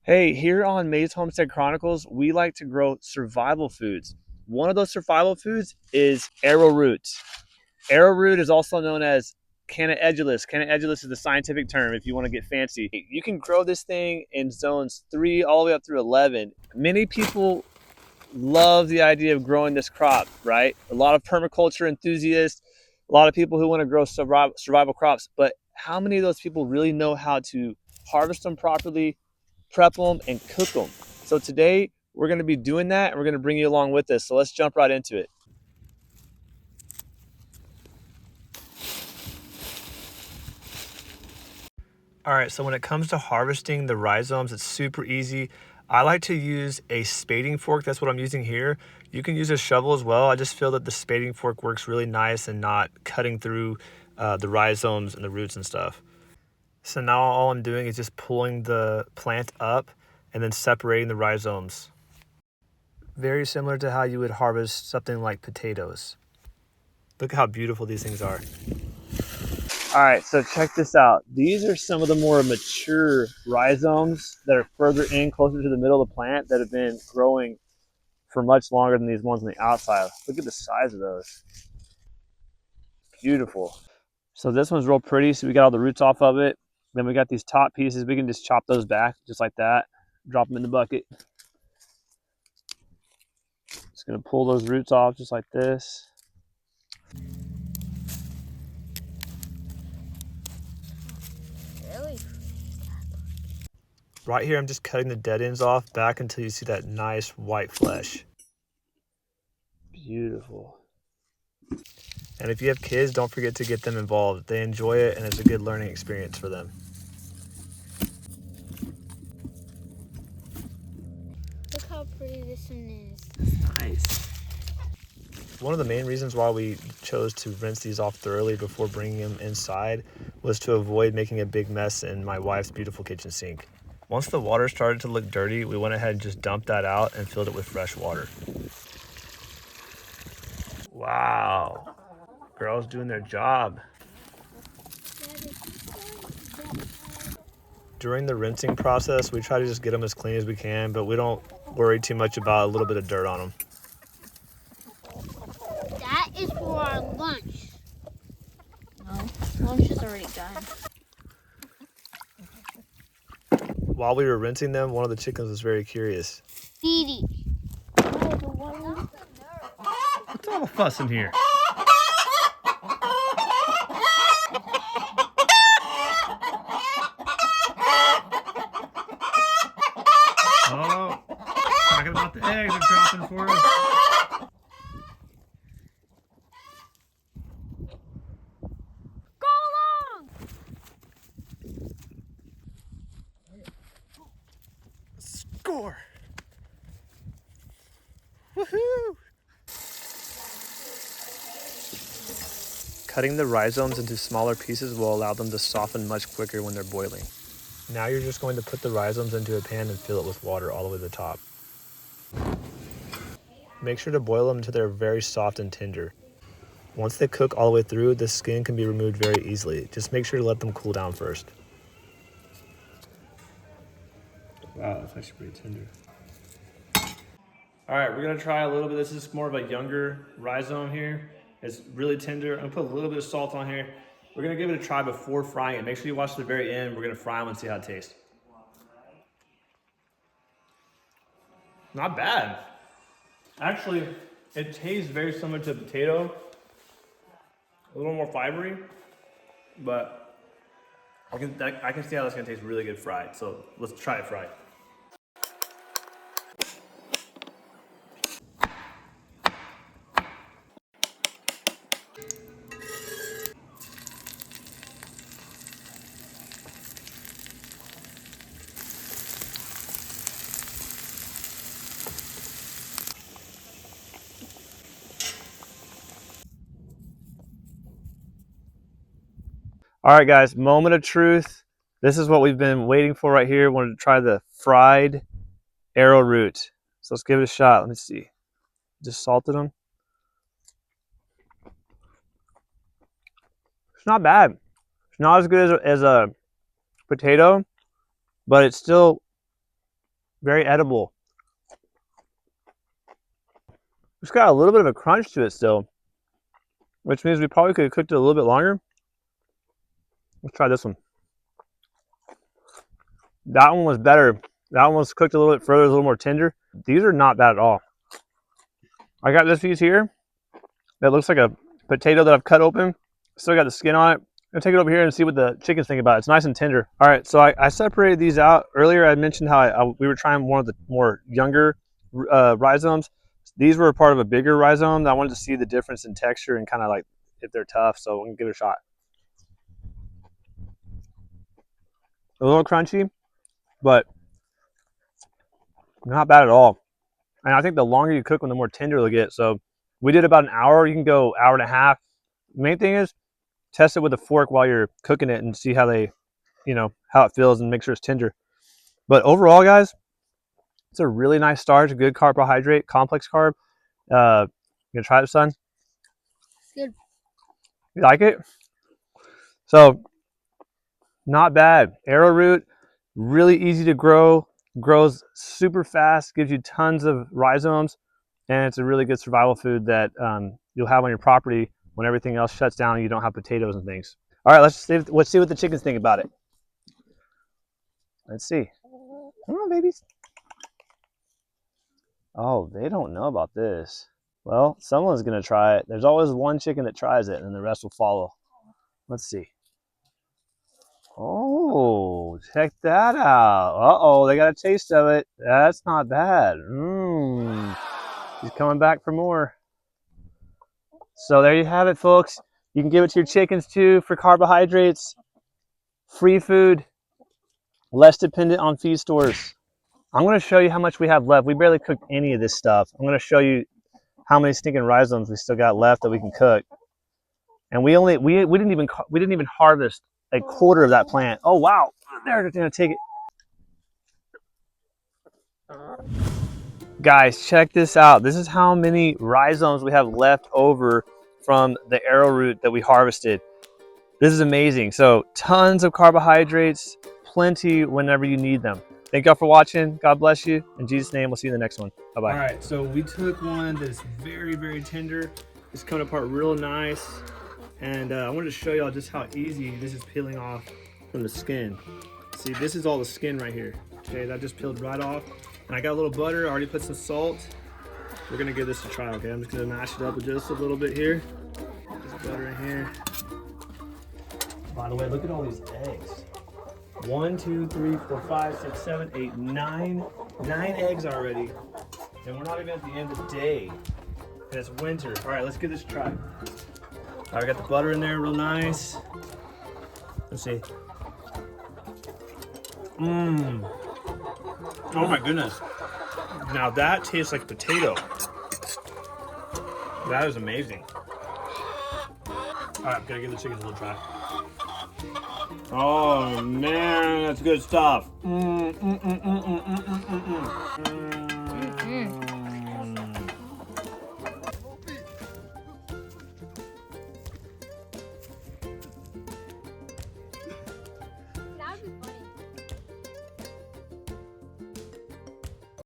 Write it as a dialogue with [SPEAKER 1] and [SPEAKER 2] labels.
[SPEAKER 1] Hey, here on May's Homestead Chronicles, we like to grow survival foods. One of those survival foods is arrowroot. Arrowroot is also known as Canna Edulis. Canna Edulis is the scientific term if you want to get fancy. You can grow this thing in zones 3 all the way up through 11. Many people love the idea of growing this crop, right? A lot of permaculture enthusiasts, a lot of people who want to grow survival crops, but how many of those people really know how to harvest them properly, prep them, and cook them? So today we're going to be doing that, and we're going to bring you along with us. So let's jump right into it. All right, so when it comes to harvesting the rhizomes, it's super easy. I like to use a spading fork. That's what I'm using here. You can use a shovel as well. I just feel that the spading fork works really nice and not cutting through the rhizomes and the roots and stuff. So now all I'm doing is just pulling the plant up and then separating the rhizomes. Very similar to how you would harvest something like potatoes. Look how beautiful these things are. All right, so check this out. These are some of the more mature rhizomes that are further in, closer to the middle of the plant, that have been growing for much longer than these ones on the outside. Look at the size of those. Beautiful. So this one's real pretty, so we got all the roots off of it. Then we got these top pieces. We can just chop those back just like that. Drop them in the bucket. Just gonna pull those roots off just like this. Right here, I'm just cutting the dead ends off back until you see that nice white flesh. Beautiful. And if you have kids, don't forget to get them involved. They enjoy it, and it's a good learning experience for them.
[SPEAKER 2] Look how pretty this one is.
[SPEAKER 1] Nice. One of the main reasons why we chose to rinse these off thoroughly before bringing them inside was to avoid making a big mess in my wife's beautiful kitchen sink. Once the water started to look dirty, we went ahead and just dumped that out and filled it with fresh water. Wow. Girls doing their job. During the rinsing process, we try to just get them as clean as we can, but we don't worry too much about a little bit of dirt on them.
[SPEAKER 2] That is for our lunch. No, lunch is already done.
[SPEAKER 1] While we were rinsing them, one of the chickens was very curious.
[SPEAKER 2] Dee
[SPEAKER 1] What's all the fuss in here? Oh, talking about the eggs are dropping for us.
[SPEAKER 2] Go along!
[SPEAKER 1] Score! Woohoo! Cutting the rhizomes into smaller pieces will allow them to soften much quicker when they're boiling. Now you're just going to put the rhizomes into a pan and fill it with water all the way to the top. Make sure to boil them until they're very soft and tender. Once they cook all the way through, the skin can be removed very easily. Just make sure to let them cool down first. Wow, that's actually pretty tender. All right, we're gonna try a little bit. This is more of a younger rhizome here. It's really tender. I'm gonna put a little bit of salt on here. We're gonna give it a try before frying it. Make sure you watch to the very end. We're gonna fry them and see how it tastes. Not bad. Actually, it tastes very similar to a potato. A little more fibery, but I can see how that's gonna taste really good fried. So let's try it fried. All right, guys, moment of truth. This is what we've been waiting for right here. Wanted to try the fried arrowroot. So let's give it a shot. Let me see. Just salted them. It's not bad. It's not as good as a potato, but it's still Very edible. It's got a little bit of a crunch to it still, which means we probably could have cooked it a little bit longer. Let's try this one. That one was better. That one was cooked a little bit further, a little more tender. These are not bad at all. I got this piece here that looks like a potato that I've cut open. Still got the skin on it. I'm gonna take it over here and see what the chickens think about it. It's nice and tender. All right, so I separated these out. Earlier I mentioned how we were trying one of the more younger rhizomes. These were a part of a bigger rhizome. I wanted to see the difference in texture and kind of like if they're tough, so I'm gonna give it a shot. A little crunchy, but not bad at all. And I think the longer you cook them, the more tender they'll get. So we did about an hour. You can go hour and a half. The main thing is test it with a fork while you're cooking it and see how they, how it feels and make sure it's tender. But overall, guys, it's a really nice starch, good carbohydrate, complex carb. You gonna try it, son?
[SPEAKER 2] Good.
[SPEAKER 1] You like it? So not bad. Arrowroot, really easy to grow, grows super fast, gives you tons of rhizomes, and it's a really good survival food that you'll have on your property when everything else shuts down and you don't have potatoes and things. All right, let's see what the chickens think about it. Let's see. Come on, babies. Oh, they don't know about this. Well, someone's gonna try it. There's always one chicken that tries it, and the rest will follow. Let's see. Oh, check that out. Uh-oh, they got a taste of it. That's not bad. He's coming back for more. So there you have it, folks. You can give it to your chickens too for carbohydrates. Free food. Less dependent on feed stores. I'm going to show you how much we have left. We barely cooked any of this stuff. I'm going to show you how many stinking rhizomes we still got left that we can cook. And we didn't even harvest a quarter of that plant. Oh wow, they're going to take it. Guys, check this out. This is how many rhizomes we have left over from the arrowroot that we harvested. This is amazing. So tons of carbohydrates, plenty whenever you need them. Thank y'all for watching. God bless you. In Jesus' name, we'll see you in the next one. Bye-bye. All right, so we took one that's very, very tender. It's coming apart real nice. And I wanted to show y'all just how easy this is peeling off from the skin. See, this is all the skin right here. Okay, that just peeled right off. And I got a little butter, I already put some salt. We're gonna give this a try, okay? I'm just gonna mash it up with just a little bit here. There's butter in here. By the way, look at all these eggs. 1, 2, 3, 4, 5, 6, 7, 8, 9. 9 eggs already. And we're not even at the end of the day. And it's winter. All right, let's give this a try. All right, we got the butter in there real nice. Let's see. Oh my goodness. Now that tastes like potato. That is amazing. All right, gotta give the chickens a little try. Oh man, that's good stuff.